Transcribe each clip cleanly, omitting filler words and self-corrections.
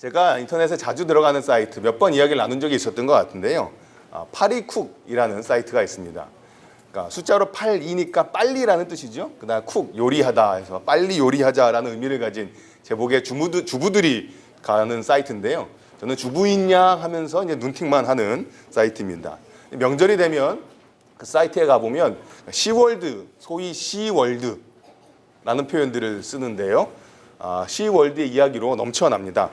제가 인터넷에 자주 들어가는 사이트 몇 번 이야기를 나눈 적이 있었던 것 같은데요. 파리쿡이라는 사이트가 있습니다. 그러니까 숫자로 82니까 빨리라는 뜻이죠. 그다음 쿡, 요리하다 해서 빨리 요리하자라는 의미를 가진 제목의 주부들이 가는 사이트인데요. 저는 주부인양 하면서 이제 눈팅만 하는 사이트입니다. 명절이 되면 그 사이트에 가보면 시월드, 소위 시월드라는 표현들을 쓰는데요. 시월드의 이야기로 넘쳐납니다.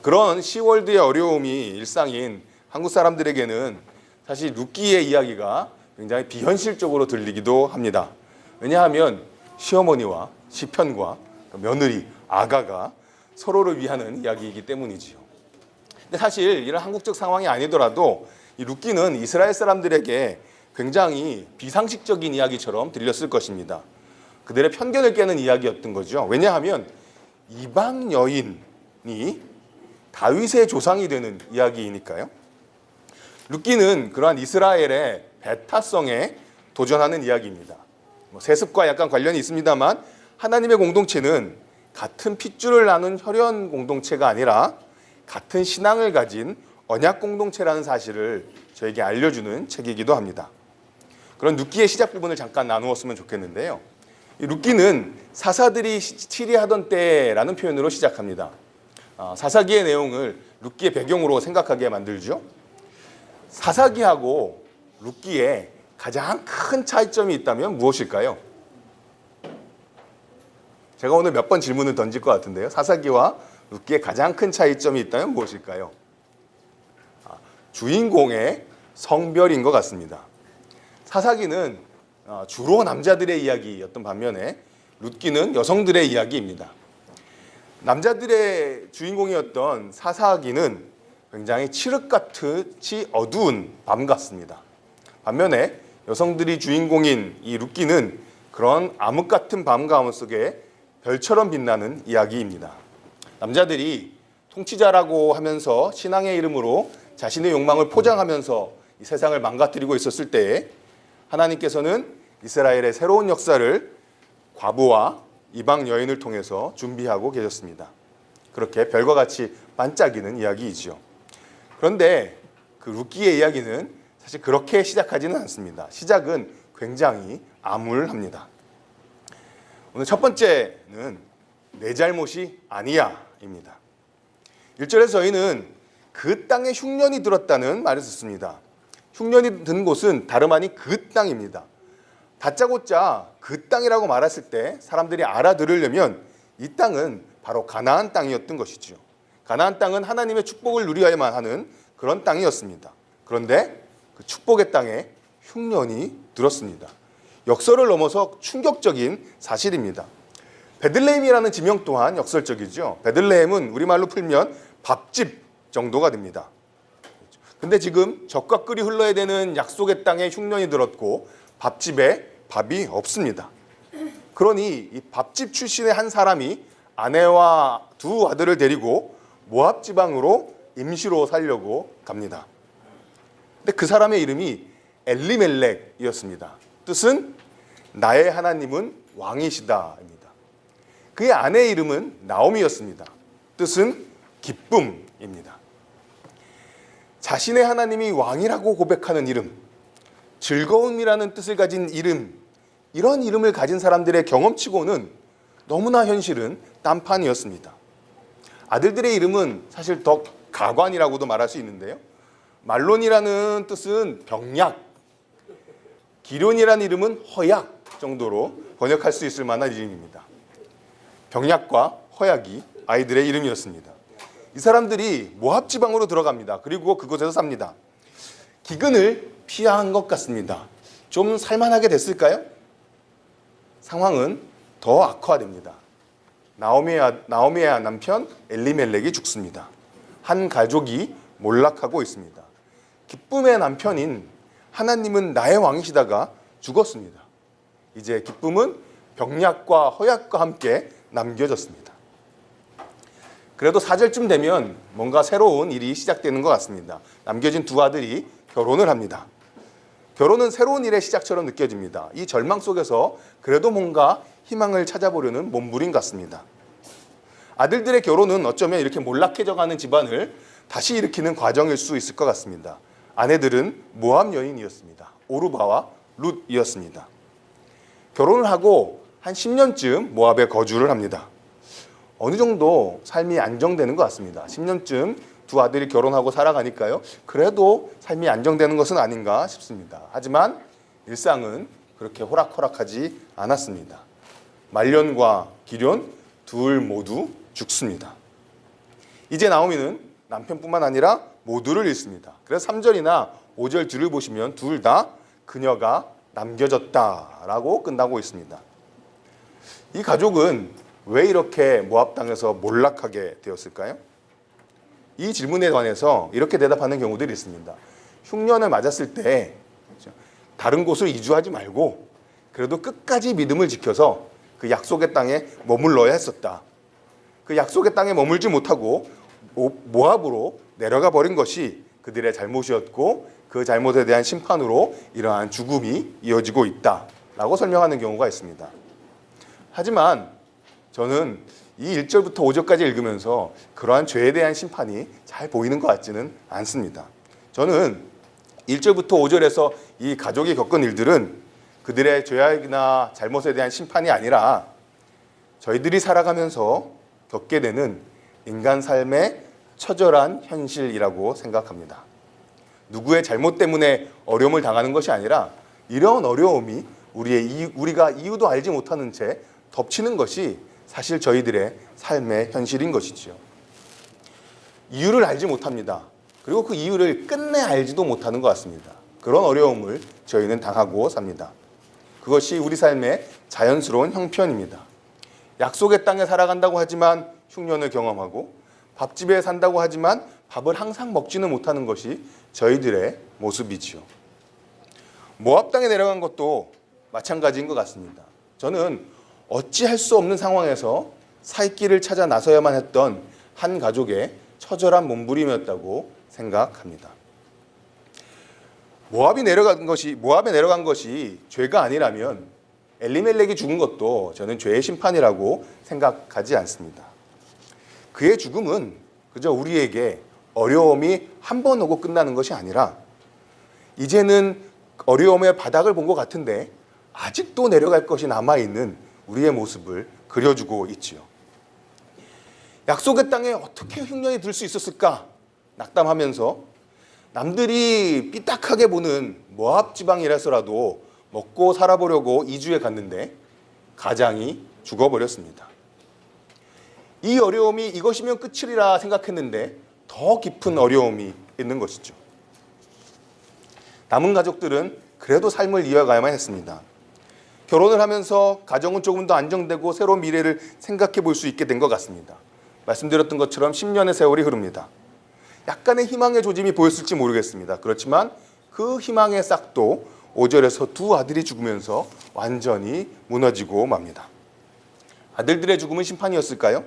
그런 시월드의 어려움이 일상인 한국 사람들에게는 사실 룻기의 이야기가 굉장히 비현실적으로 들리기도 합니다. 왜냐하면 시어머니와 시편과 며느리, 아가가 서로를 위하는 이야기이기 때문이지요. 근데 사실 이런 한국적 상황이 아니더라도 이 룻기는 이스라엘 사람들에게 굉장히 비상식적인 이야기처럼 들렸을 것입니다. 그들의 편견을 깨는 이야기였던 거죠. 왜냐하면 이방 여인이 다윗의 조상이 되는 이야기이니까요. 룻기는 그러한 이스라엘의 배타성에 도전하는 이야기입니다. 세습과 약간 관련이 있습니다만 하나님의 공동체는 같은 핏줄을 나눈 혈연 공동체가 아니라 같은 신앙을 가진 언약 공동체라는 사실을 저에게 알려주는 책이기도 합니다. 그런 룻기의 시작 부분을 잠깐 나누었으면 좋겠는데요. 이 룻기는 사사들이 치리하던 때라는 표현으로 시작합니다. 사사기의 내용을 룻기의 배경으로 생각하게 만들죠. 사사기하고 룻기에 가장 큰 차이점이 있다면 무엇일까요? 제가 오늘 몇 번 질문을 던질 것 같은데요. 사사기와 룻기에 가장 큰 차이점이 있다면 무엇일까요? 주인공의 성별인 것 같습니다. 사사기는 주로 남자들의 이야기였던 반면에 룻기는 여성들의 이야기입니다. 남자들의 주인공이었던 사사기는 굉장히 칠흑같이 어두운 밤 같습니다. 반면에 여성들이 주인공인 이 룻기는 그런 암흑 같은 밤 가운 속에 별처럼 빛나는 이야기입니다. 남자들이 통치자라고 하면서 신앙의 이름으로 자신의 욕망을 포장하면서 이 세상을 망가뜨리고 있었을 때에 하나님께서는 이스라엘의 새로운 역사를 과부와 이방 여인을 통해서 준비하고 계셨습니다. 그렇게 별과 같이 반짝이는 이야기이지요. 그런데 그 룻기의 이야기는 사실 그렇게 시작하지는 않습니다. 시작은 굉장히 암울합니다. 오늘 첫 번째는 내 잘못이 아니야입니다. 1절에서 저희는 그 땅에 흉년이 들었다는 말을 듣습니다. 흉년이 든 곳은 다름 아닌 그 땅입니다. 다짜고짜 그 땅이라고 말했을 때 사람들이 알아들으려면 이 땅은 바로 가나안 땅이었던 것이죠. 가나안 땅은 하나님의 축복을 누려야만 하는 그런 땅이었습니다. 그런데 그 축복의 땅에 흉년이 들었습니다. 역설을 넘어서 충격적인 사실입니다. 베들레헴이라는 지명 또한 역설적이죠. 베들레헴은 우리말로 풀면 밥집 정도가 됩니다. 근데 지금 젖과 꿀이 흘러야 되는 약속의 땅에 흉년이 들었고 밥집에 밥이 없습니다. 그러니 이 밥집 출신의 한 사람이 아내와 두 아들을 데리고 모압 지방으로 임시로 살려고 갑니다. 근데 그 사람의 이름이 엘리멜렉이었습니다. 뜻은 나의 하나님은 왕이시다입니다. 그의 아내의 이름은 나오미였습니다. 뜻은 기쁨입니다. 자신의 하나님이 왕이라고 고백하는 이름, 즐거움이라는 뜻을 가진 이름, 이런 이름을 가진 사람들의 경험치고는 너무나 현실은 딴판이었습니다. 아들들의 이름은 사실 더 가관이라고도 말할 수 있는데요. 말론이라는 뜻은 병약, 기련이라는 이름은 허약 정도로 번역할 수 있을 만한 이름입니다. 병약과 허약이 아이들의 이름이었습니다. 이 사람들이 모압 지방으로 들어갑니다. 그리고 그곳에서 삽니다. 기근을 피한 것 같습니다. 좀 살만하게 됐을까요? 상황은 더 악화됩니다. 나오미의 남편 엘리멜렉이 죽습니다. 한 가족이 몰락하고 있습니다. 기쁨의 남편인 하나님은 나의 왕이시다가 죽었습니다. 이제 기쁨은 병약과 허약과 함께 남겨졌습니다. 그래도 4절쯤 되면 뭔가 새로운 일이 시작되는 것 같습니다. 남겨진 두 아들이 결혼을 합니다. 결혼은 새로운 일의 시작처럼 느껴집니다. 이 절망 속에서 그래도 뭔가 희망을 찾아보려는 몸부림 같습니다. 아들들의 결혼은 어쩌면 이렇게 몰락해져가는 집안을 다시 일으키는 과정일 수 있을 것 같습니다. 아내들은 모압 여인이었습니다. 오르바와 룻이었습니다. 결혼을 하고 한 10년쯤 모압에 거주를 합니다. 어느 정도 삶이 안정되는 것 같습니다. 10년쯤 두 아들이 결혼하고 살아가니까요. 그래도 삶이 안정되는 것은 아닌가 싶습니다. 하지만 일상은 그렇게 호락호락하지 않았습니다. 말년과 기련 둘 모두 죽습니다. 이제 나오미는 남편뿐만 아니라 모두를 잃습니다. 그래서 3절이나 5절 뒤를 보시면 둘 다 그녀가 남겨졌다라고 끝나고 있습니다. 이 가족은 왜 이렇게 모압 땅에서 몰락하게 되었을까요? 이 질문에 관해서 이렇게 대답하는 경우들이 있습니다. 흉년을 맞았을 때 다른 곳을 이주하지 말고 그래도 끝까지 믿음을 지켜서 그 약속의 땅에 머물러야 했었다. 그 약속의 땅에 머물지 못하고 모압으로 내려가 버린 것이 그들의 잘못이었고 그 잘못에 대한 심판으로 이러한 죽음이 이어지고 있다라고 설명하는 경우가 있습니다. 하지만 저는 이 1절부터 5절까지 읽으면서 그러한 죄에 대한 심판이 잘 보이는 것 같지는 않습니다. 저는 1절부터 5절에서 이 가족이 겪은 일들은 그들의 죄악이나 잘못에 대한 심판이 아니라 저희들이 살아가면서 겪게 되는 인간 삶의 처절한 현실이라고 생각합니다. 누구의 잘못 때문에 어려움을 당하는 것이 아니라 이런 어려움이 우리가 이유도 알지 못하는 채 덮치는 것이 사실 저희들의 삶의 현실인 것이지요. 이유를 알지 못합니다. 그리고 그 이유를 끝내 알지도 못하는 것 같습니다. 그런 어려움을 저희는 당하고 삽니다. 그것이 우리 삶의 자연스러운 형편입니다. 약속의 땅에 살아간다고 하지만 흉년을 경험하고 밥집에 산다고 하지만 밥을 항상 먹지는 못하는 것이 저희들의 모습이지요. 모압 땅에 내려간 것도 마찬가지인 것 같습니다. 저는 어찌할 수 없는 상황에서 살 길을 찾아 나서야만 했던 한 가족의 처절한 몸부림이었다고 생각합니다. 모압에 내려간 것이 죄가 아니라면 엘리멜렉이 죽은 것도 저는 죄의 심판이라고 생각하지 않습니다. 그의 죽음은 그저 우리에게 어려움이 한 번 오고 끝나는 것이 아니라 이제는 어려움의 바닥을 본 것 같은데 아직도 내려갈 것이 남아있는 우리의 모습을 그려주고 있지요. 약속의 땅에 어떻게 흉년이 들 수 있었을까 낙담하면서 남들이 삐딱하게 보는 모압 지방이라서라도 먹고 살아보려고 이주해 갔는데 가장이 죽어버렸습니다. 이 어려움이 이것이면 끝이리라 생각했는데 더 깊은 어려움이 있는 것이죠. 남은 가족들은 그래도 삶을 이어가야만 했습니다. 결혼을 하면서 가정은 조금 더 안정되고 새로운 미래를 생각해 볼 수 있게 된 것 같습니다. 말씀드렸던 것처럼 10년의 세월이 흐릅니다. 약간의 희망의 조짐이 보였을지 모르겠습니다. 그렇지만 그 희망의 싹도 5절에서 두 아들이 죽으면서 완전히 무너지고 맙니다. 아들들의 죽음은 심판이었을까요?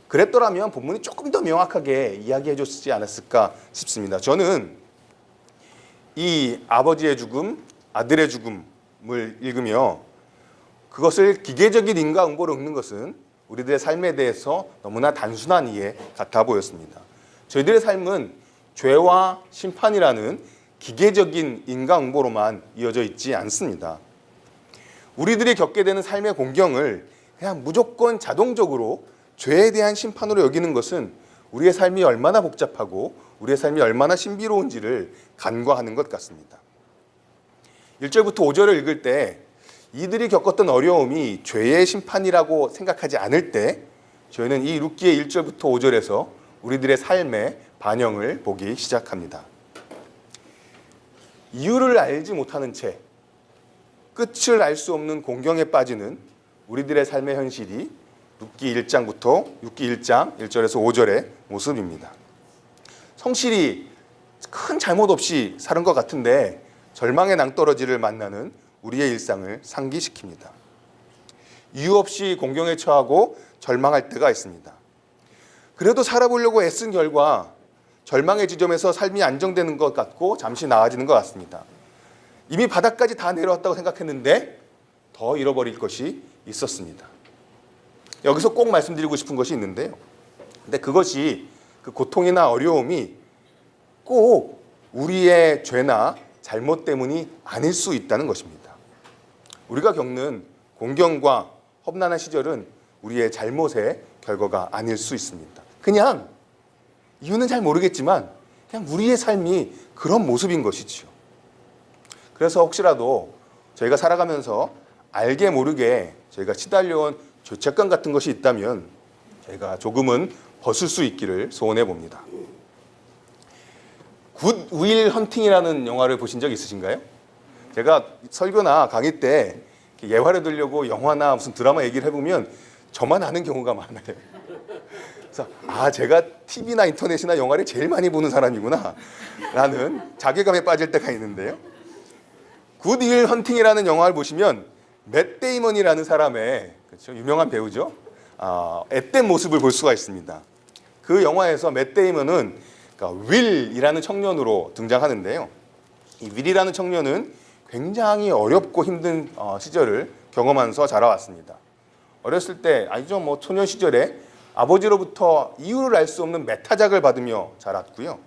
그랬더라면 본문이 조금 더 명확하게 이야기해 줬지 않았을까 싶습니다. 저는 이 아버지의 죽음, 아들의 죽음을 읽으며 그것을 기계적인 인과응보로 읽는 것은 우리들의 삶에 대해서 너무나 단순한 이해 같아 보였습니다. 저희들의 삶은 죄와 심판이라는 기계적인 인과응보로만 이어져 있지 않습니다. 우리들이 겪게 되는 삶의 공경을 그냥 무조건 자동적으로 죄에 대한 심판으로 여기는 것은 우리의 삶이 얼마나 복잡하고 우리의 삶이 얼마나 신비로운지를 간과하는 것 같습니다. 1절부터 5절을 읽을 때 이들이 겪었던 어려움이 죄의 심판이라고 생각하지 않을 때 저희는 이 룻기의 1절부터 5절에서 우리들의 삶의 반영을 보기 시작합니다. 이유를 알지 못하는 채 끝을 알 수 없는 공경에 빠지는 우리들의 삶의 현실이 룻기 1장 1절에서 5절의 모습입니다. 성실히 큰 잘못 없이 사는 것 같은데 절망의 낭떠러지를 만나는 우리의 일상을 상기시킵니다. 이유 없이 공경에 처하고 절망할 때가 있습니다. 그래도 살아보려고 애쓴 결과 절망의 지점에서 삶이 안정되는 것 같고 잠시 나아지는 것 같습니다. 이미 바닥까지 다 내려왔다고 생각했는데 더 잃어버릴 것이 있었습니다. 여기서 꼭 말씀드리고 싶은 것이 있는데요. 근데 그것이 그 고통이나 어려움이 꼭 우리의 죄나 잘못 때문이 아닐 수 있다는 것입니다. 우리가 겪는 공경과 험난한 시절은 우리의 잘못의 결과가 아닐 수 있습니다. 그냥 이유는 잘 모르겠지만 그냥 우리의 삶이 그런 모습인 것이지요. 그래서 혹시라도 저희가 살아가면서 알게 모르게 저희가 시달려온 죄책감 같은 것이 있다면 저희가 조금은 벗을 수 있기를 소원해 봅니다. 굿 윌 헌팅이라는 영화를 보신 적 있으신가요? 제가 설교나 강의 때 예화를 들려고 영화나 무슨 드라마 얘기를 해보면 저만 아는 경우가 많아요. 그래서 제가 TV나 인터넷이나 영화를 제일 많이 보는 사람이구나 라는 자괴감에 빠질 때가 있는데요. 굿 윌 헌팅이라는 영화를 보시면 맷 데이먼이라는 사람의 그렇죠, 유명한 배우죠. 앳된 모습을 볼 수가 있습니다. 그 영화에서 맷 데이먼은 그러니까 윌이라는 청년으로 등장하는데요. 이 윌이라는 청년은 굉장히 어렵고 힘든 시절을 경험하면서 자라왔습니다. 어렸을 때 아니죠, 뭐 소년 시절에 아버지로부터 이유를 알 수 없는 매타작을 받으며 자랐고요.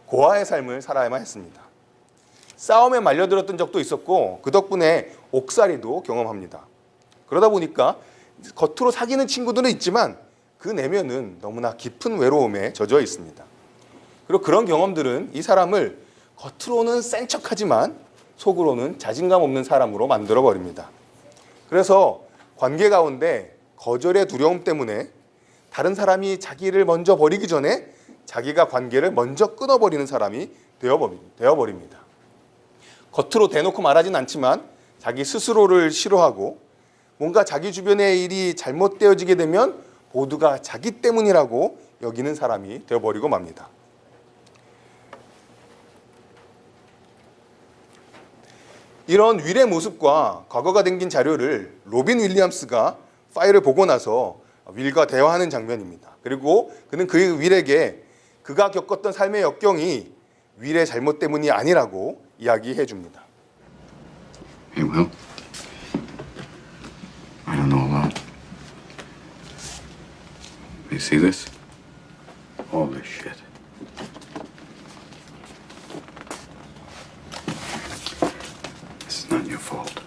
고아의 삶을 살아야만 했습니다. 싸움에 말려들었던 적도 있었고 그 덕분에 옥살이도 경험합니다. 그러다 보니까 겉으로 사귀는 친구들은 있지만 그 내면은 너무나 깊은 외로움에 젖어 있습니다. 그리고 그런 경험들은 이 사람을 겉으로는 센 척하지만 속으로는 자신감 없는 사람으로 만들어 버립니다. 그래서 관계 가운데 거절의 두려움 때문에 다른 사람이 자기를 먼저 버리기 전에 자기가 관계를 먼저 끊어버리는 사람이 되어버립니다. 겉으로 대놓고 말하진 않지만 자기 스스로를 싫어하고 뭔가 자기 주변의 일이 잘못되어지게 되면 모두가 자기 때문이라고 여기는 사람이 되어버리고 맙니다. 이런 윌의 모습과 과거가 담긴 자료를 로빈 윌리엄스가 파일을 보고 나서 윌과 대화하는 장면입니다. 그리고 그는 그 윌에게 그가 겪었던 삶의 역경이 윌의 잘못 때문이 아니라고 이야기해 줍니다. Hey, Will. I don't know a lot. You see this? All this shit. This is not your fault.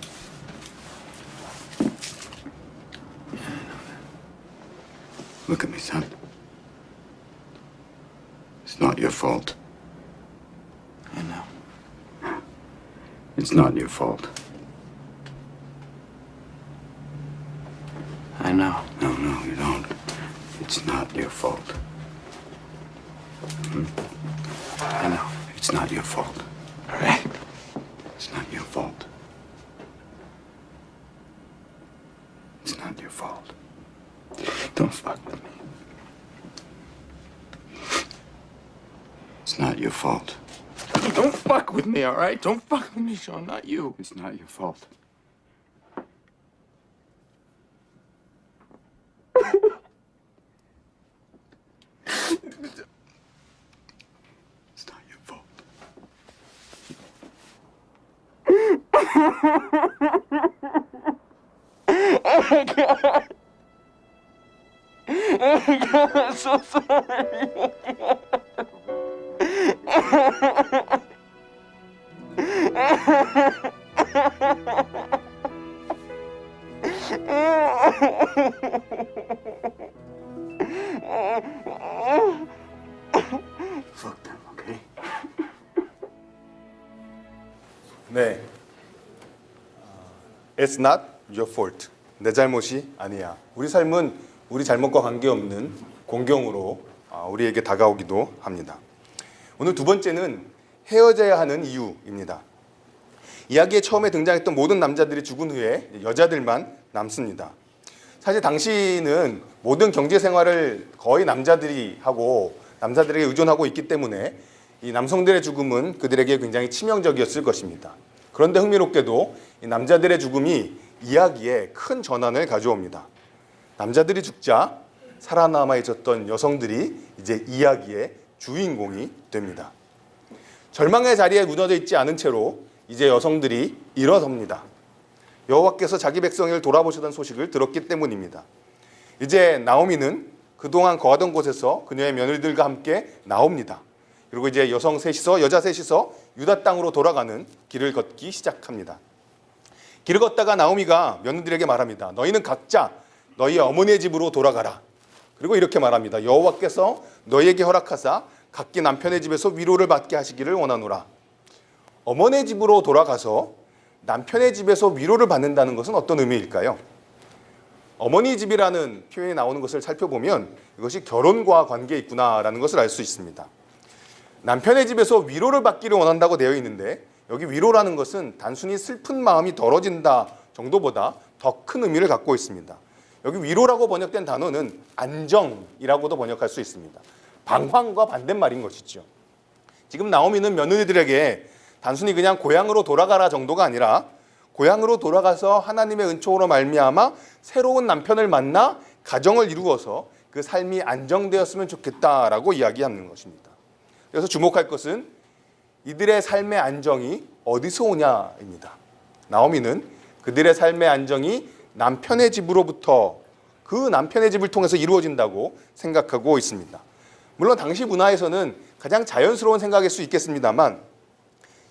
Look at me, son. It's not your fault. I know. It's not your fault. I know. No, you don't. It's not your fault. I know. It's not your fault. All right. It's not your fault. It's not your fault. Don't fuck with me. It's not your fault. Don't fuck with me, all right? Don't fuck with me, Sean. Not you. It's not your fault. It's not your fault. I'm so sorry. Fuck them, okay? 네, It's not your fault. 내 잘못이 아니야. 우리 삶은 우리 잘못과 관계없는 공경으로 우리에게 다가오기도 합니다. 오늘 두 번째는 헤어져야 하는 이유입니다. 이야기에 처음에 등장했던 모든 남자들이 죽은 후에 여자들만 남습니다. 사실 당시는 모든 경제 생활을 거의 남자들이 하고 남자들에게 의존하고 있기 때문에 이 남성들의 죽음은 그들에게 굉장히 치명적이었을 것입니다. 그런데 흥미롭게도 이 남자들의 죽음이 이야기에 큰 전환을 가져옵니다. 남자들이 죽자 살아남아 있었던 여성들이 이제 이야기의 주인공이 됩니다. 절망의 자리에 무너져 있지 않은 채로 이제 여성들이 일어섭니다. 여호와께서 자기 백성을 돌아보시던 소식을 들었기 때문입니다. 이제 나오미는 그동안 거하던 곳에서 그녀의 며느리들과 함께 나옵니다. 그리고 이제 여자 셋이서 유다 땅으로 돌아가는 길을 걷기 시작합니다. 길을 걷다가 나오미가 며느리들에게 말합니다. 너희는 각자 너희의 어머니의 집으로 돌아가라. 그리고 이렇게 말합니다. 여호와께서 너희에게 허락하사 각기 남편의 집에서 위로를 받게 하시기를 원하노라. 어머니의 집으로 돌아가서 남편의 집에서 위로를 받는다는 것은 어떤 의미일까요? 어머니 집이라는 표현이 나오는 것을 살펴보면 이것이 결혼과 관계에 있구나라는 것을 알 수 있습니다. 남편의 집에서 위로를 받기를 원한다고 되어 있는데 여기 위로라는 것은 단순히 슬픈 마음이 덜어진다 정도보다 더 큰 의미를 갖고 있습니다. 여기 위로라고 번역된 단어는 안정이라고도 번역할 수 있습니다. 방황과 반대말인 것이죠. 지금 나오미는 며느리들에게 단순히 그냥 고향으로 돌아가라 정도가 아니라 고향으로 돌아가서 하나님의 은총으로 말미암아 새로운 남편을 만나 가정을 이루어서 그 삶이 안정되었으면 좋겠다라고 이야기하는 것입니다. 그래서 주목할 것은 이들의 삶의 안정이 어디서 오냐입니다. 나오미는 그들의 삶의 안정이 남편의 집으로부터 그 남편의 집을 통해서 이루어진다고 생각하고 있습니다. 물론 당시 문화에서는 가장 자연스러운 생각일 수 있겠습니다만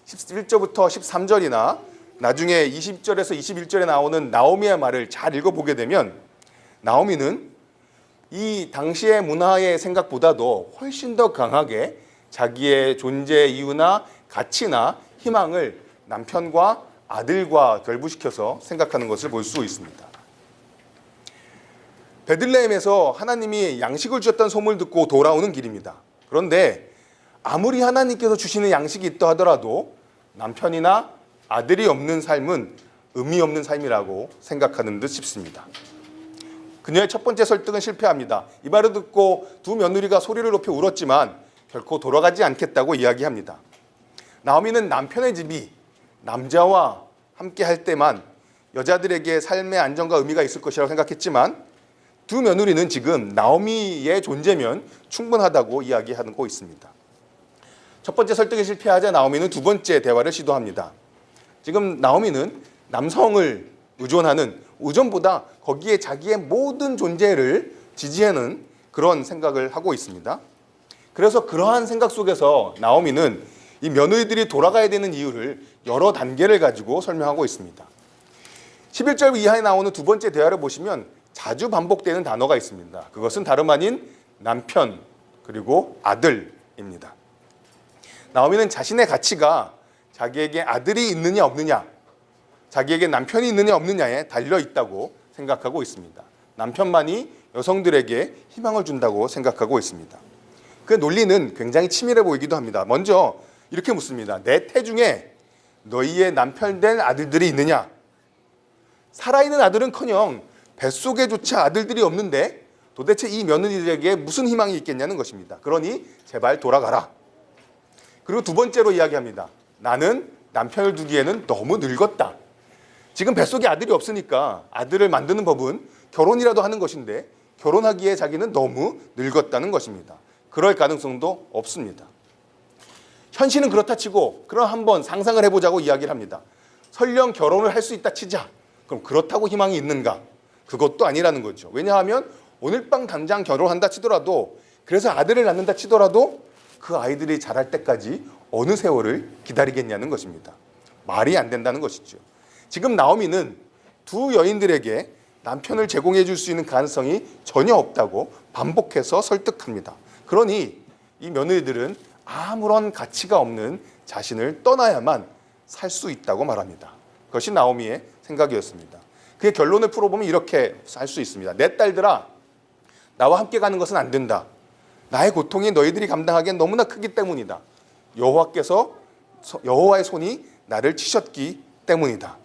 11절부터 13절이나 나중에 20절에서 21절에 나오는 나오미의 말을 잘 읽어보게 되면 나오미는 이 당시의 문화의 생각보다도 훨씬 더 강하게 자기의 존재 이유나 가치나 희망을 남편과 아들과 결부시켜서 생각하는 것을 볼 수 있습니다. 베들레헴에서 하나님이 양식을 주셨다는 소문을 듣고 돌아오는 길입니다. 그런데 아무리 하나님께서 주시는 양식이 있다 하더라도 남편이나 아들이 없는 삶은 의미 없는 삶이라고 생각하는 듯 싶습니다. 그녀의 첫 번째 설득은 실패합니다. 이 말을 듣고 두 며느리가 소리를 높여 울었지만 결코 돌아가지 않겠다고 이야기합니다. 나오미는 남편의 집이 남자와 함께 할 때만 여자들에게 삶의 안정과 의미가 있을 것이라고 생각했지만 두 며느리는 지금 나오미의 존재면 충분하다고 이야기하고 있습니다. 첫 번째 설득에 실패하자 나오미는 두 번째 대화를 시도합니다. 지금 나오미는 남성을 의존보다 거기에 자기의 모든 존재를 지지하는 그런 생각을 하고 있습니다. 그래서 그러한 생각 속에서 나오미는 이 며느리들이 돌아가야 되는 이유를 여러 단계를 가지고 설명하고 있습니다. 11절 이하에 나오는 두 번째 대화를 보시면 자주 반복되는 단어가 있습니다. 그것은 다름 아닌 남편 그리고 아들입니다. 나오미는 자신의 가치가 자기에게 아들이 있느냐 없느냐, 자기에게 남편이 있느냐 없느냐에 달려 있다고 생각하고 있습니다. 남편만이 여성들에게 희망을 준다고 생각하고 있습니다. 그 논리는 굉장히 치밀해 보이기도 합니다. 먼저 이렇게 묻습니다. 내 태중에 너희의 남편 된 아들들이 있느냐? 살아있는 아들은커녕 뱃속에조차 아들들이 없는데 도대체 이 며느리들에게 무슨 희망이 있겠냐는 것입니다. 그러니 제발 돌아가라. 그리고 두 번째로 이야기합니다. 나는 남편을 두기에는 너무 늙었다. 지금 뱃속에 아들이 없으니까 아들을 만드는 법은 결혼이라도 하는 것인데 결혼하기에 자기는 너무 늙었다는 것입니다. 그럴 가능성도 없습니다. 현실은 그렇다 치고 그럼 한번 상상을 해보자고 이야기를 합니다. 설령 결혼을 할 수 있다 치자. 그럼 그렇다고 희망이 있는가? 그것도 아니라는 거죠. 왜냐하면 오늘 밤 당장 결혼한다 치더라도 그래서 아들을 낳는다 치더라도 그 아이들이 자랄 때까지 어느 세월을 기다리겠냐는 것입니다. 말이 안 된다는 것이죠. 지금 나오미는 두 여인들에게 남편을 제공해 줄 수 있는 가능성이 전혀 없다고 반복해서 설득합니다. 그러니 이 며느리들은 아무런 가치가 없는 자신을 떠나야만 살 수 있다고 말합니다. 그것이 나오미의 생각이었습니다. 그의 결론을 풀어보면 이렇게 할 수 있습니다. 내 딸들아, 나와 함께 가는 것은 안 된다. 나의 고통이 너희들이 감당하기엔 너무나 크기 때문이다. 여호와의 손이 나를 치셨기 때문이다.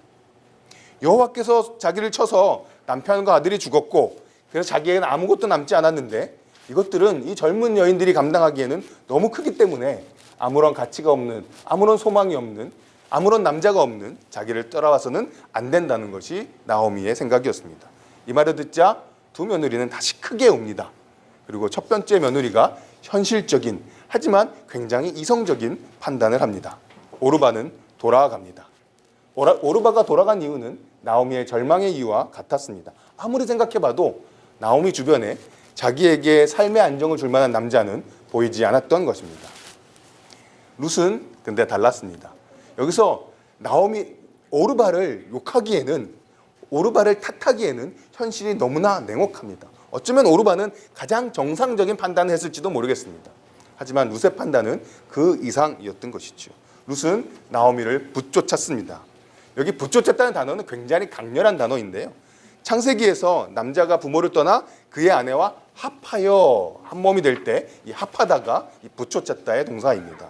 여호와께서 자기를 쳐서 남편과 아들이 죽었고 그래서 자기에게는 아무것도 남지 않았는데 이것들은 이 젊은 여인들이 감당하기에는 너무 크기 때문에 아무런 가치가 없는, 아무런 소망이 없는, 아무런 남자가 없는 자기를 따라와서는 안 된다는 것이 나오미의 생각이었습니다. 이 말을 듣자 두 며느리는 다시 크게 웁니다. 그리고 첫 번째 며느리가 현실적인 하지만 굉장히 이성적인 판단을 합니다. 오르바는 돌아갑니다. 오르바가 돌아간 이유는 나오미의 절망의 이유와 같았습니다. 아무리 생각해봐도 나오미 주변에 자기에게 삶의 안정을 줄 만한 남자는 보이지 않았던 것입니다. 룻은 근데 달랐습니다. 여기서 나오미 오르바를 욕하기에는, 오르바를 탓하기에는 현실이 너무나 냉혹합니다. 어쩌면 오르바는 가장 정상적인 판단을 했을지도 모르겠습니다. 하지만 룻의 판단은 그 이상이었던 것이죠. 룻은 나오미를 붙쫓았습니다. 여기 붙쫓았다는 단어는 굉장히 강렬한 단어인데요. 창세기에서 남자가 부모를 떠나 그의 아내와 합하여 한 몸이 될 때 이 합하다가 이 붙쫓았다의 동사입니다.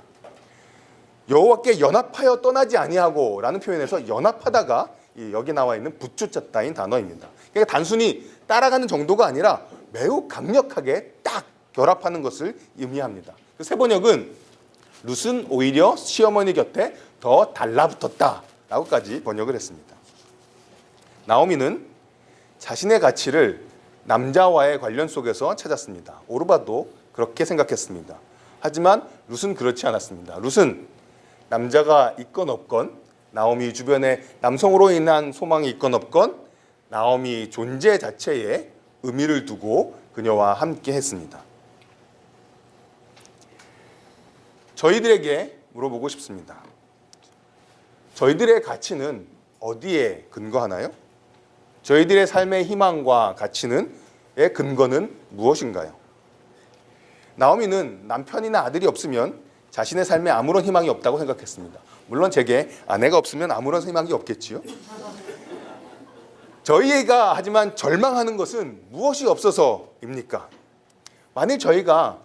여호와께 연합하여 떠나지 아니하고 라는 표현에서 연합하다가 여기 나와 있는 붙쫓았다인 단어입니다. 그러니까 단순히 따라가는 정도가 아니라 매우 강력하게 딱 결합하는 것을 의미합니다. 세 번역은 룻은 오히려 시어머니 곁에 더 달라붙었다 라고까지 번역을 했습니다. 나오미는 자신의 가치를 남자와의 관련 속에서 찾았습니다. 오르바도 그렇게 생각했습니다. 하지만 룻은 그렇지 않았습니다. 룻은 남자가 있건 없건, 나오미 주변에 남성으로 인한 소망이 있건 없건 나오미 존재 자체에 의미를 두고 그녀와 함께 했습니다. 저희들에게 물어보고 싶습니다. 저희들의 가치는 어디에 근거하나요? 저희들의 삶의 희망과 가치의 근거는 무엇인가요? 나오미는 남편이나 아들이 없으면 자신의 삶에 아무런 희망이 없다고 생각했습니다. 물론 제게 아내가 없으면 아무런 희망이 없겠지요. 저희가 하지만 절망하는 것은 무엇이 없어서입니까? 만일 저희가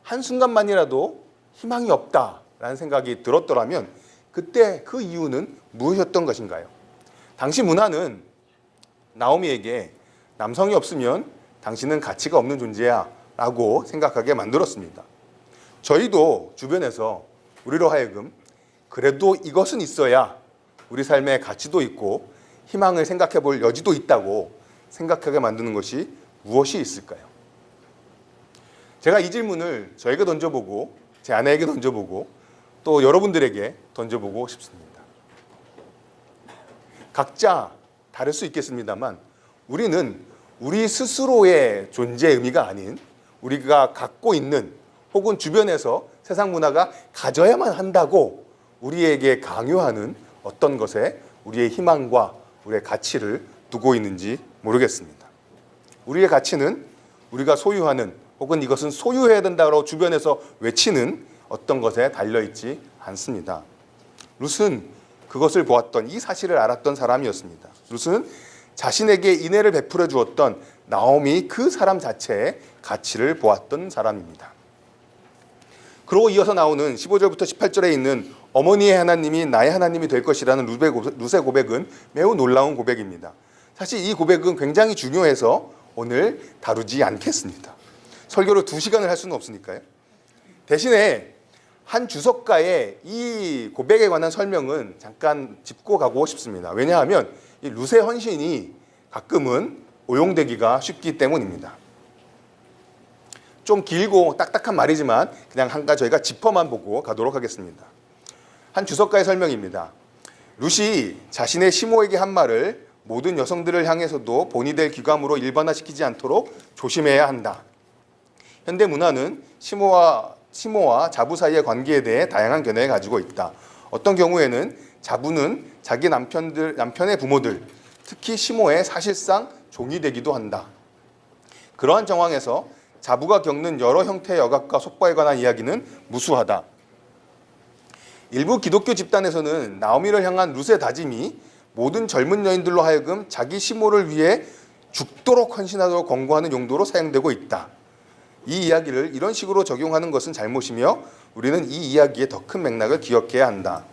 한순간만이라도 희망이 없다라는 생각이 들었더라면 그때 그 이유는 무엇이었던 것인가요? 당시 문화는 나오미에게 남성이 없으면 당신은 가치가 없는 존재야 라고 생각하게 만들었습니다. 저희도 주변에서 우리로 하여금 그래도 이것은 있어야 우리 삶의 가치도 있고 희망을 생각해 볼 여지도 있다고 생각하게 만드는 것이 무엇이 있을까요? 제가 이 질문을 저에게 던져보고 제 아내에게 던져보고 또 여러분들에게 던져보고 싶습니다. 각자 다를 수 있겠습니다만 우리는 우리 스스로의 존재 의미가 아닌 우리가 갖고 있는 혹은 주변에서 세상 문화가 가져야만 한다고 우리에게 강요하는 어떤 것에 우리의 희망과 우리의 가치를 두고 있는지 모르겠습니다. 우리의 가치는 우리가 소유하는 혹은 이것은 소유해야 된다고 주변에서 외치는 어떤 것에 달려있지 않습니다. 룻은 그것을 보았던, 이 사실을 알았던 사람이었습니다. 룻은 자신에게 인애를 베풀어 주었던 나오미 그 사람 자체의 가치를 보았던 사람입니다. 그러고 이어서 나오는 15절부터 18절에 있는 어머니의 하나님이 나의 하나님이 될 것이라는 룻의 고백은 매우 놀라운 고백입니다. 사실 이 고백은 굉장히 중요해서 오늘 다루지 않겠습니다. 설교를 2시간을 할 수는 없으니까요. 대신에 한 주석가의 이 고백에 관한 설명은 잠깐 짚고 가고 싶습니다. 왜냐하면 이 룻의 헌신이 가끔은 오용되기가 쉽기 때문입니다. 좀 길고 딱딱한 말이지만 그냥 한 가지 저희가 짚어만 보고 가도록 하겠습니다. 한 주석가의 설명입니다. 룻이 자신의 시모에게 한 말을 모든 여성들을 향해서도 본이 될 귀감으로 일반화시키지 않도록 조심해야 한다. 현대 문화는 시모와 자부 사이의 관계에 대해 다양한 견해를 가지고 있다. 어떤 경우에는 자부는 자기 남편의 부모들, 특히 시모의 사실상 종이 되기도 한다. 그러한 정황에서 자부가 겪는 여러 형태의 억압과 속박에 관한 이야기는 무수하다. 일부 기독교 집단에서는 나오미를 향한 룻의 다짐이 모든 젊은 여인들로 하여금 자기 시모를 위해 죽도록 헌신하도록 권고하는 용도로 사용되고 있다. 이 이야기를 이런 식으로 적용하는 것은 잘못이며 우리는 이 이야기의 더 큰 맥락을 기억해야 한다.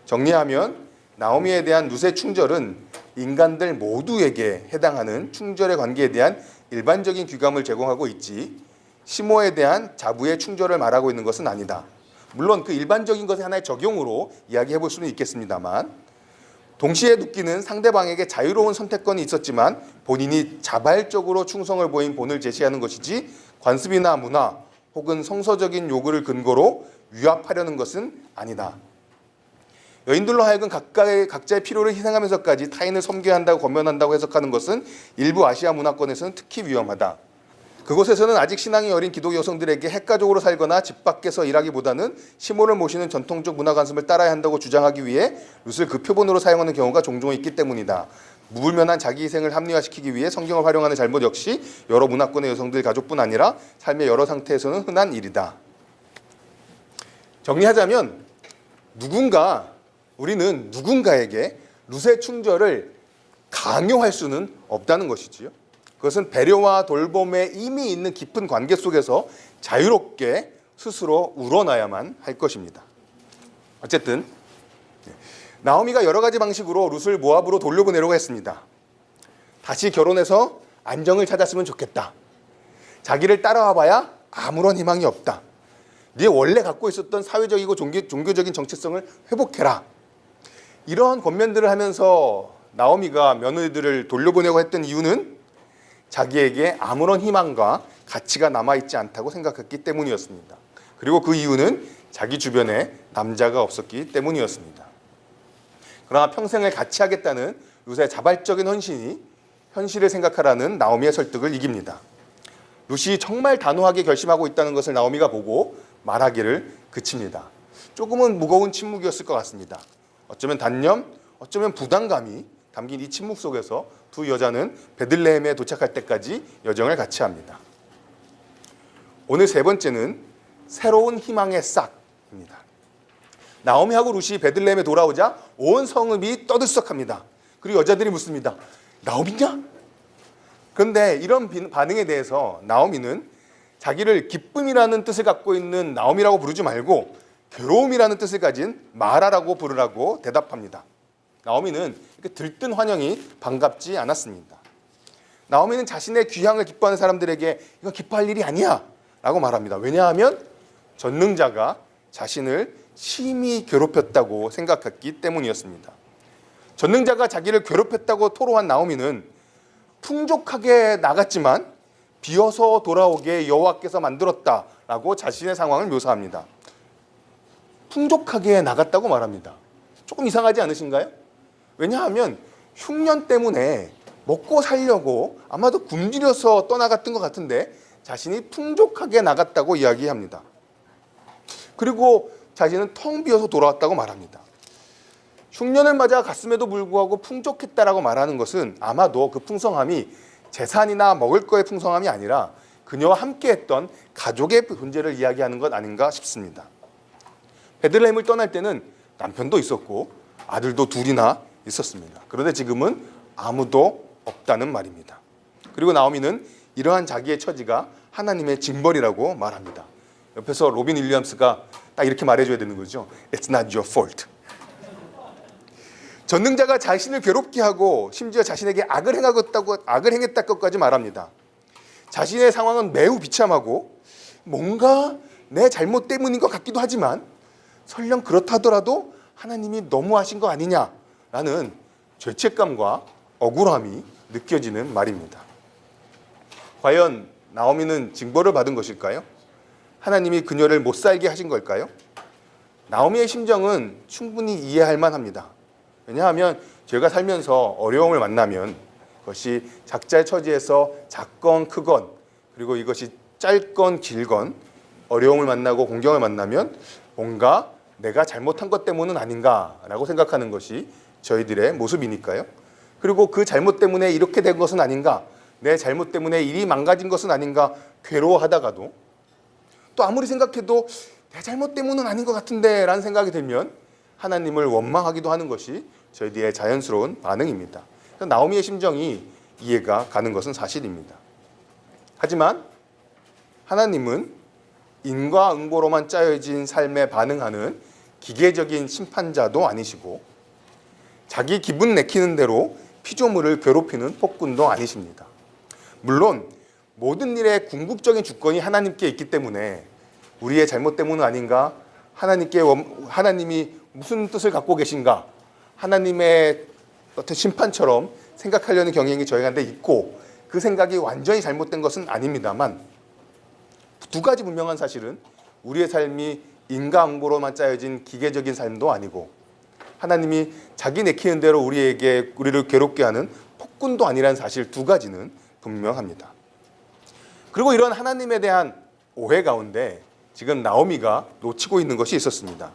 정리하면 나오미에 대한 룻의 충절은 인간들 모두에게 해당하는 충절의 관계에 대한 일반적인 귀감을 제공하고 있지 시모에 대한 자부의 충절을 말하고 있는 것은 아니다. 물론 그 일반적인 것의 하나의 적용으로 이야기해 볼 수는 있겠습니다만 동시에 룻기는 상대방에게 자유로운 선택권이 있었지만 본인이 자발적으로 충성을 보인 본을 제시하는 것이지 관습이나 문화 혹은 성서적인 요구를 근거로 위압하려는 것은 아니다. 여인들로 하여금 각자의 필요를 희생하면서까지 타인을 섬겨야 한다고 권면한다고 해석하는 것은 일부 아시아 문화권에서는 특히 위험하다. 그곳에서는 아직 신앙이 어린 기독 여성들에게 핵가족으로 살거나 집 밖에서 일하기보다는 시몬을 모시는 전통적 문화 관습을 따라야 한다고 주장하기 위해 룻을 그 표본으로 사용하는 경우가 종종 있기 때문이다. 무불면한 자기 희생을 합리화시키기 위해 성경을 활용하는 잘못 역시 여러 문화권의 여성들 가족뿐 아니라 삶의 여러 상태에서는 흔한 일이다. 정리하자면 우리는 누군가에게 룻의 충절을 강요할 수는 없다는 것이지요. 그것은 배려와 돌봄에 이미 있는 깊은 관계 속에서 자유롭게 스스로 우러나야만 할 것입니다. 어쨌든 나오미가 여러 가지 방식으로 룻을 모압으로 돌려보내려고 했습니다. 다시 결혼해서 안정을 찾았으면 좋겠다. 자기를 따라와 봐야 아무런 희망이 없다. 네 원래 갖고 있었던 사회적이고 종교적인 정체성을 회복해라. 이러한 권면들을 하면서 나오미가 며느리들을 돌려보내고 했던 이유는 자기에게 아무런 희망과 가치가 남아있지 않다고 생각했기 때문이었습니다. 그리고 그 이유는 자기 주변에 남자가 없었기 때문이었습니다. 그러나 평생을 같이 하겠다는 룻의 자발적인 현실을 생각하라는 나오미의 설득을 이깁니다. 룻이 정말 단호하게 결심하고 있다는 것을 나오미가 보고 말하기를 그칩니다. 조금은 무거운 침묵이었을 것 같습니다. 어쩌면 단념, 어쩌면 부담감이 담긴 이 침묵 속에서 두 여자는 베들레헴에 도착할 때까지 여정을 같이 합니다. 오늘 세 번째는 새로운 희망의 싹입니다. 나오미하고 룻이 베들레헴에 돌아오자 온 성읍이 떠들썩합니다. 그리고 여자들이 묻습니다. 나오미냐? 그런데 이런 반응에 대해서 나오미는 자기를 기쁨이라는 뜻을 갖고 있는 나오미라고 부르지 말고 괴로움이라는 뜻을 가진 마라라고 부르라고 대답합니다. 나오미는 이렇게 들뜬 환영이 반갑지 않았습니다. 나오미는 자신의 귀향을 기뻐하는 사람들에게 이거 기뻐할 일이 아니야 라고 말합니다. 왜냐하면 전능자가 자신을 심히 괴롭혔다고 생각했기 때문이었습니다. 전능자가 자기를 괴롭혔다고 토로한 나오미는 풍족하게 나갔지만 비어서 돌아오게 여호와께서 만들었다라고 자신의 상황을 묘사합니다. 풍족하게 나갔다고 말합니다. 조금 이상하지 않으신가요? 왜냐하면 흉년 때문에 먹고 살려고 아마도 굶주려서 떠나갔던 것 같은데 자신이 풍족하게 나갔다고 이야기합니다. 그리고 자신은 텅 비어서 돌아왔다고 말합니다. 흉년을 맞아 갔음에도 불구하고 풍족했다라고 말하는 것은 아마도 그 풍성함이 재산이나 먹을 거의 풍성함이 아니라 그녀와 함께했던 가족의 존재를 이야기하는 것 아닌가 싶습니다. 베들레헴을 떠날 때는 남편도 있었고 아들도 둘이나 있었습니다. 그런데 지금은 아무도 없다는 말입니다. 그리고 나오미는 이러한 자기의 처지가 하나님의 징벌이라고 말합니다. 옆에서 로빈 윌리엄스가 딱 이렇게 말해줘야 되는 거죠. It's not your fault. 전능자가 자신을 괴롭게 하고 심지어 자신에게 악을 행했다고까지 말합니다. 자신의 상황은 매우 비참하고 뭔가 내 잘못 때문인 것 같기도 하지만 설령 그렇다 하더라도 하나님이 너무하신 거 아니냐라는 죄책감과 억울함이 느껴지는 말입니다. 과연 나오미는 징벌을 받은 것일까요? 하나님이 그녀를 못 살게 하신 걸까요? 나오미의 심정은 충분히 이해할 만합니다. 왜냐하면 저희가 살면서 어려움을 만나면 그것이 작자의 처지에서 작건 크건 그리고 이것이 짧건 길건 어려움을 만나고 공경을 만나면 뭔가 내가 잘못한 것 때문은 아닌가라고 생각하는 것이 저희들의 모습이니까요. 그리고 그 잘못 때문에 이렇게 된 것은 아닌가, 내 잘못 때문에 일이 망가진 것은 아닌가 괴로워하다가도 또 아무리 생각해도 내 잘못 때문은 아닌 것 같은데 라는 생각이 들면 하나님을 원망하기도 하는 것이 저희들의 자연스러운 반응입니다. 나오미의 심정이 이해가 가는 것은 사실입니다. 하지만 하나님은 인과응보로만 짜여진 삶에 반응하는 기계적인 심판자도 아니시고 자기 기분 내키는 대로 피조물을 괴롭히는 폭군도 아니십니다. 물론 모든 일의 궁극적인 주권이 하나님께 있기 때문에 우리의 잘못 때문은 아닌가, 하나님이 무슨 뜻을 갖고 계신가, 하나님의 어떤 심판처럼 생각하려는 경향이 저희한테 있고 그 생각이 완전히 잘못된 것은 아닙니다만 두 가지 분명한 사실은 우리의 삶이 인과응보로만 짜여진 기계적인 삶도 아니고 하나님이 자기 내키는 대로 우리를 괴롭게 하는 폭군도 아니라는 사실 두 가지는 분명합니다. 그리고 이런 하나님에 대한 오해 가운데 지금 나오미가 놓치고 있는 것이 있었습니다.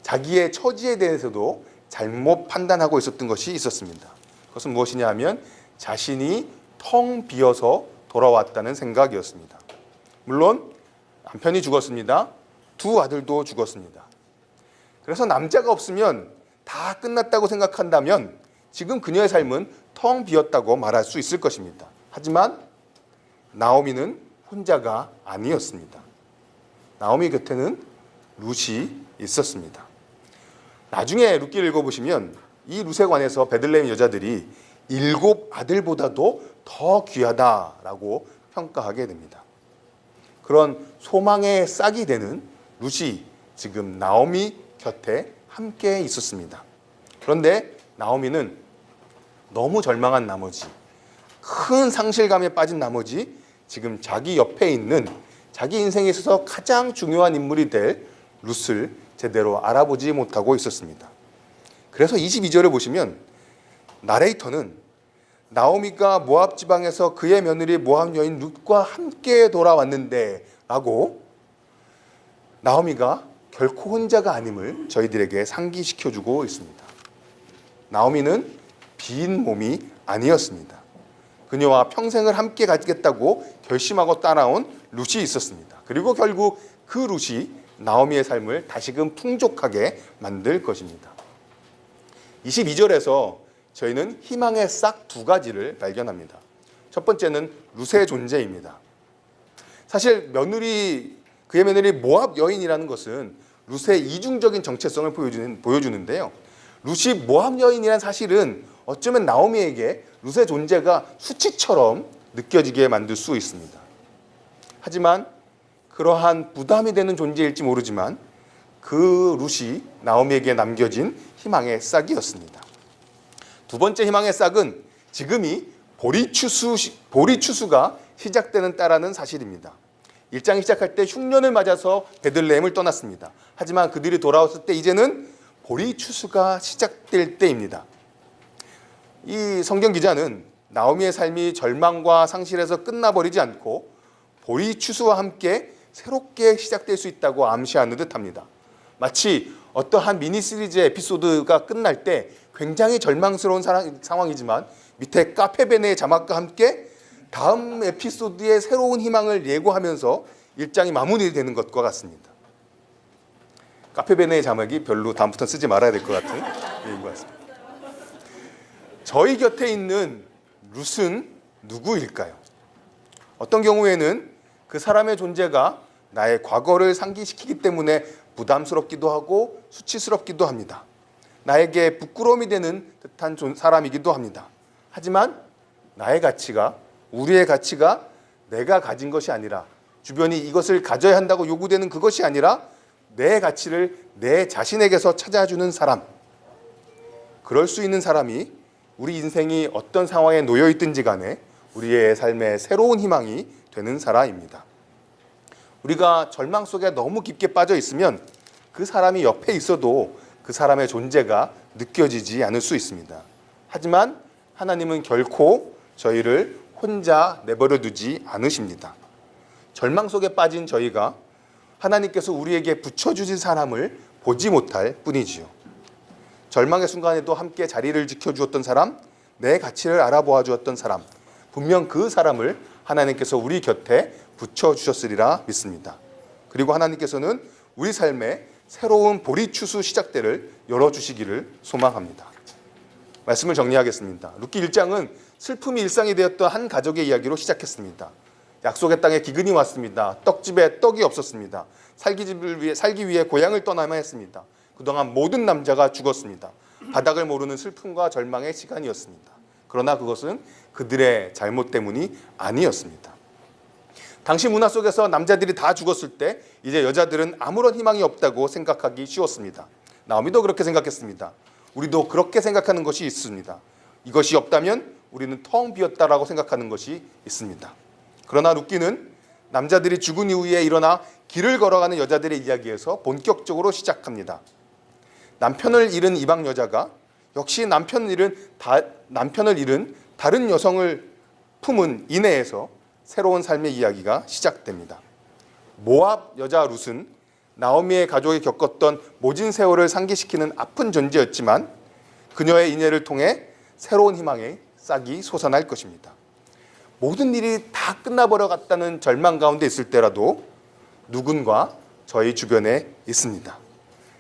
자기의 처지에 대해서도 잘못 판단하고 있었던 것이 있었습니다. 그것은 무엇이냐 하면 자신이 텅 비어서 돌아왔다는 생각이었습니다. 물론 남편이 죽었습니다. 두 아들도 죽었습니다. 그래서 남자가 없으면 다 끝났다고 생각한다면 지금 그녀의 삶은 텅 비었다고 말할 수 있을 것입니다. 하지만 나오미는 혼자가 아니었습니다. 나오미 곁에는 룻이 있었습니다. 나중에 룻기를 읽어보시면 이 룻에 관해서 베들레헴 여자들이 7 아들보다도 더 귀하다라고 평가하게 됩니다. 그런 소망의 싹이 되는 룻이 지금 나오미 곁에 함께 있었습니다. 그런데 나오미는 너무 절망한 나머지, 큰 상실감에 빠진 나머지 지금 자기 옆에 있는 자기 인생에 있어서 가장 중요한 인물이 될 룻을 제대로 알아보지 못하고 있었습니다. 그래서 22절에 보시면 나레이터는 나오미가 모압 지방에서 그의 며느리 모압 여인 룻과 함께 돌아왔는데 라고 나오미가 결코 혼자가 아님을 저희들에게 상기시켜주고 있습니다. 나오미는 빈 몸이 아니었습니다. 그녀와 평생을 함께 가지겠다고 결심하고 따라온 룻이 있었습니다. 그리고 결국 그 룻이 나오미의 삶을 다시금 풍족하게 만들 것입니다. 22절에서 저희는 희망의 싹 두 가지를 발견합니다. 첫 번째는 룻의 존재입니다. 사실 그의 며느리 모압 여인이라는 것은 룻의 이중적인 정체성을 보여주는데요. 룻이 모압 여인이라는 사실은 어쩌면 나오미에게 룻의 존재가 수치처럼 느껴지게 만들 수 있습니다. 하지만 그러한 부담이 되는 존재일지 모르지만 그 룻이 나오미에게 남겨진 희망의 싹이었습니다. 두 번째 희망의 싹은 지금이 보리추수가 시작되는 때라는 사실입니다. 1장이 시작할 때 흉년을 맞아서 베들레헴을 떠났습니다. 하지만 그들이 돌아왔을 때 이제는 보리추수가 시작될 때입니다. 이 성경 기자는 나오미의 삶이 절망과 상실에서 끝나버리지 않고 보리추수와 함께 새롭게 시작될 수 있다고 암시하는 듯합니다. 마치 어떠한 미니 시리즈의 에피소드가 끝날 때 굉장히 절망스러운 상황이지만 밑에 카페베네의 자막과 함께 다음 에피소드의 새로운 희망을 예고하면서 1장이 마무리되는 것과 같습니다. 카페베네의 자막이 별로 다음부터는 쓰지 말아야 될 것 같은 얘기인 것 같습니다. 저희 곁에 있는 룻은 누구일까요? 어떤 경우에는 그 사람의 존재가 나의 과거를 상기시키기 때문에 부담스럽기도 하고 수치스럽기도 합니다. 나에게 부끄러움이 되는 듯한 사람이기도 합니다. 하지만 나의 가치가, 우리의 가치가 내가 가진 것이 아니라 주변이 이것을 가져야 한다고 요구되는 그것이 아니라 내 가치를 내 자신에게서 찾아주는 사람, 그럴 수 있는 사람이 우리 인생이 어떤 상황에 놓여 있든지 간에 우리의 삶에 새로운 희망이 되는 사람입니다. 우리가 절망 속에 너무 깊게 빠져 있으면 그 사람이 옆에 있어도 그 사람의 존재가 느껴지지 않을 수 있습니다. 하지만 하나님은 결코 저희를 혼자 내버려 두지 않으십니다. 절망 속에 빠진 저희가 하나님께서 우리에게 붙여주신 사람을 보지 못할 뿐이지요. 절망의 순간에도 함께 자리를 지켜주었던 사람, 내 가치를 알아보아 주었던 사람, 분명 그 사람을 하나님께서 우리 곁에 붙여주셨으리라 믿습니다. 그리고 하나님께서는 우리 삶에 새로운 보리추수 시작대를 열어주시기를 소망합니다. 말씀을 정리하겠습니다. 룻기 1장은 슬픔이 일상이 되었던 한 가족의 이야기로 시작했습니다. 약속의 땅에 기근이 왔습니다. 떡집에 떡이 없었습니다. 살기 위해 고향을 떠나야만 했습니다. 그동안 모든 남자가 죽었습니다. 바닥을 모르는 슬픔과 절망의 시간이었습니다. 그러나 그것은 그들의 잘못 때문이 아니었습니다. 당시 문화 속에서 남자들이 다 죽었을 때 이제 여자들은 아무런 희망이 없다고 생각하기 쉬웠습니다. 나오미도 그렇게 생각했습니다. 우리도 그렇게 생각하는 것이 있습니다. 이것이 없다면 우리는 텅 비었다라고 생각하는 것이 있습니다. 그러나 룻기는 남자들이 죽은 이후에 일어나 길을 걸어가는 여자들의 이야기에서 본격적으로 시작합니다. 남편을 잃은 이방 여자가 역시 남편을 잃은 다른 여성을 품은 이내에서 새로운 삶의 이야기가 시작됩니다. 모압 여자 룻은 나오미의 가족이 겪었던 모진 세월을 상기시키는 아픈 존재였지만 그녀의 인애를 통해 새로운 희망의 싹이 솟아날 것입니다. 모든 일이 다 끝나버려 갔다는 절망 가운데 있을 때라도 누군가 저희 주변에 있습니다.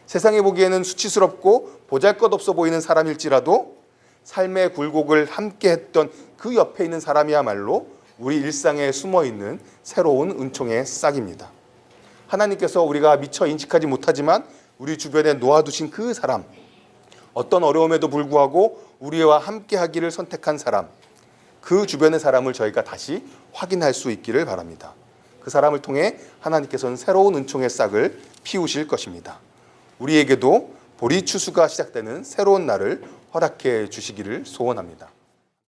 세상에 보기에는 수치스럽고 보잘것없어 보이는 사람일지라도 삶의 굴곡을 함께 했던 그 옆에 있는 사람이야말로 우리 일상에 숨어있는 새로운 은총의 싹입니다. 하나님께서 우리가 미처 인식하지 못하지만 우리 주변에 놓아두신 그 사람, 어떤 어려움에도 불구하고 우리와 함께 하기를 선택한 사람, 그 주변의 사람을 저희가 다시 확인할 수 있기를 바랍니다. 그 사람을 통해 하나님께서는 새로운 은총의 싹을 피우실 것입니다. 우리에게도 보리 추수가 시작되는 새로운 날을 허락해 주시기를 소원합니다.